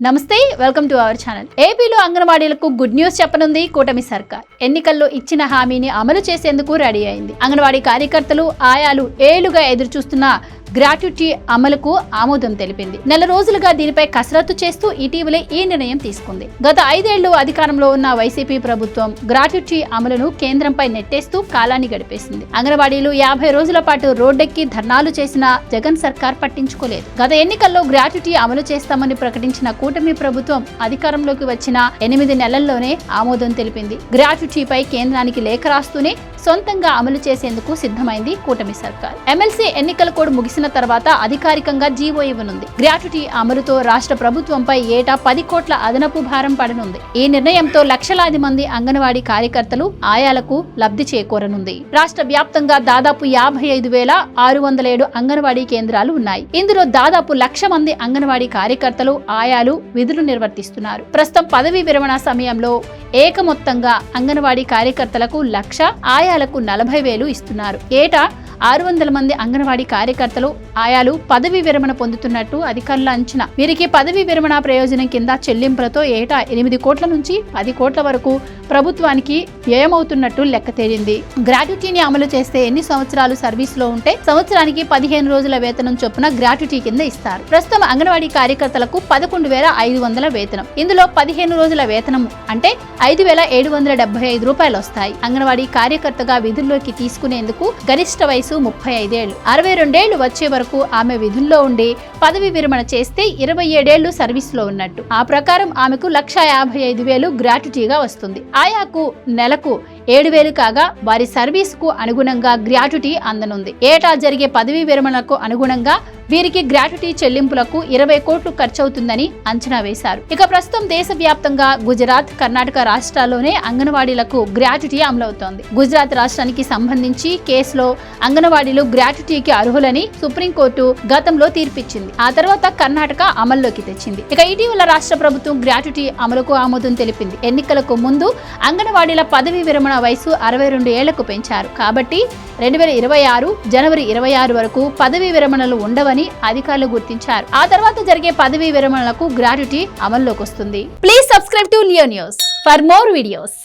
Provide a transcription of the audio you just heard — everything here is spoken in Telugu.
నమస్తే, వెల్కమ్ టు అవర్ ఛానల్. ఏపీలో అంగన్వాడీలకు గుడ్ న్యూస్ చెప్పనుంది కూటమి సర్కార్. ఎన్నికల్లో ఇచ్చిన హామీని అమలు చేసేందుకు రెడీ అయింది. అంగన్వాడీ కార్యకర్తలు, ఆయాలు ఏళ్లుగా ఎదురుచూస్తున్న గ్రాట్యుటీ అమలుకు ఆమోదం తెలిపింది. నెల రోజులుగా దీనిపై కసరత్తు చేస్తూ ఇటీవలే ఈ నిర్ణయం తీసుకుంది. గత 5 ఏళ్లు అధికారంలో ఉన్న వైసీపీ ప్రభుత్వం గ్రాట్యుటీ అమలును కేంద్రంపై నెట్టేస్తూ కాలాన్ని గడిపేసింది. అంగన్వాడీలు 50 రోజుల పాటు రోడ్డెక్కి ధర్నాలు చేసిన జగన్ సర్కార్ పట్టించుకోలేదు. గత ఎన్నికల్లో గ్రాట్యుటీ అమలు చేస్తామని ప్రకటించిన కూటమి ప్రభుత్వం అధికారంలోకి వచ్చిన 8 నెలల్లోనే ఆమోదం తెలిపింది. గ్రాట్యుటీపై కేంద్రానికి లేఖ రాస్తూనే సొంతంగా అమలు చేసేందుకు సిద్ధమైంది కూటమి సర్కార్. ఎమ్మెల్సీ ఎన్నికల కోడ్ ముగిసిన తర్వాత అధికారికంగా జీవో ఇవ్వనుంది. గ్రాట్యుటీ అమలుతో రాష్ట్ర ప్రభుత్వంపై ఏటా 10 కోట్ల అదనపు భారం పడనుంది. ఈ నిర్ణయంతో లక్షలాది మంది అంగన్వాడీ కార్యకర్తలు, ఆయాలకు లబ్ధి చేకూరనుంది. రాష్ట్ర వ్యాప్తంగా దాదాపు 55,607 అంగన్వాడీ కేంద్రాలు ఉన్నాయి. ఇందులో దాదాపు 1,00,000 మంది అంగన్వాడీ కార్యకర్తలు, ఆయాలు విధులు నిర్వర్తిస్తున్నారు. ప్రస్తుతం పదవీ విరమణ సమయంలో ఏకమొత్తంగా అంగన్వాడీ కార్యకర్తలకు 1,00,000, ఆయాలకు 40,000 ఇస్తున్నారు. ఏటా 600 మంది అంగన్వాడీ కార్యకర్తలు, ఆయాలు పదవీ విరమణ పొందుతున్నట్టు అధికారుల అంచనా. వీరికి పదవీ విరమణ ప్రయోజనం కింద చెల్లింపులతో ఏటా 8 కోట్ల నుంచి 10 కోట్ల వరకు ప్రభుత్వానికి వ్యయమవుతున్నట్టు లెక్క తేలింది. గ్రాట్యుటీని అమలు చేస్తే ఎన్ని సంవత్సరాలు సర్వీసులో ఉంటే సంవత్సరానికి 15 రోజుల వేతనం చొప్పున గ్రాట్యుటీ కింద ఇస్తారు. ప్రస్తుతం అంగన్వాడీ కార్యకర్తలకు 11,500 వేతనం. ఇందులో 15 రోజుల వేతనం అంటే 5,775 రూపాయలు వస్తాయి. అంగన్వాడీ కార్యకర్తగా విధుల్లోకి తీసుకునేందుకు గరిష్ట వయసు 35 ఏళ్లు. 62 ఏళ్లు వచ్చే వరకు ఆమె విధుల్లో ఉండి పదవి విరమణ చేస్తే 27 ఏళ్లు సర్వీసులో ఉన్నట్టు. ఆ ప్రకారం ఆమెకు 1,55,000 గ్రాట్యుటీగా వస్తుంది. ఆయాకు నెలకు 7,000 కాగా వారి సర్వీసుకు అనుగుణంగా గ్రాట్యుటీ అందనుంది. ఏటా జరిగే పదవీ విరమణకు అనుగుణంగా వీరికి గ్రాట్యుటీ చెల్లింపులకు 20 కోట్లు ఖర్చవుతుందని అంచనా వేశారు. ఇక ప్రస్తుతం దేశవ్యాప్తంగా గుజరాత్, కర్ణాటక రాష్ట్రాల్లోనే అంగన్వాడీలకు గ్రాట్యుటీ అమలవుతోంది. గుజరాత్ రాష్ట్రానికి సంబంధించి కేసులో అంగన్వాడీలు గ్రాట్యుటీకి అర్హులని సుప్రీంకోర్టు గతంలో తీర్పిచ్చింది. ఆ తర్వాత కర్ణాటక అమల్లోకి తెచ్చింది. ఇక ఇటీవల రాష్ట్ర ప్రభుత్వం గ్రాట్యుటీ అమలుకు ఆమోదం తెలిపింది. ఎన్నికలకు ముందు అంగన్వాడీల పదవీ విరమణ వయసు 62 ఏళ్లకు పెంచారు. కాబట్టి 2026 జనవరి 26 వరకు పదవీ విరమణలు ఉండవని అధికారులు గుర్తించారు. ఆ తర్వాత జరిగే పదవీ విరమణలకు గ్రాట్యుటీ అమల్లోకి వస్తుంది. Please subscribe to Leo news for more videos.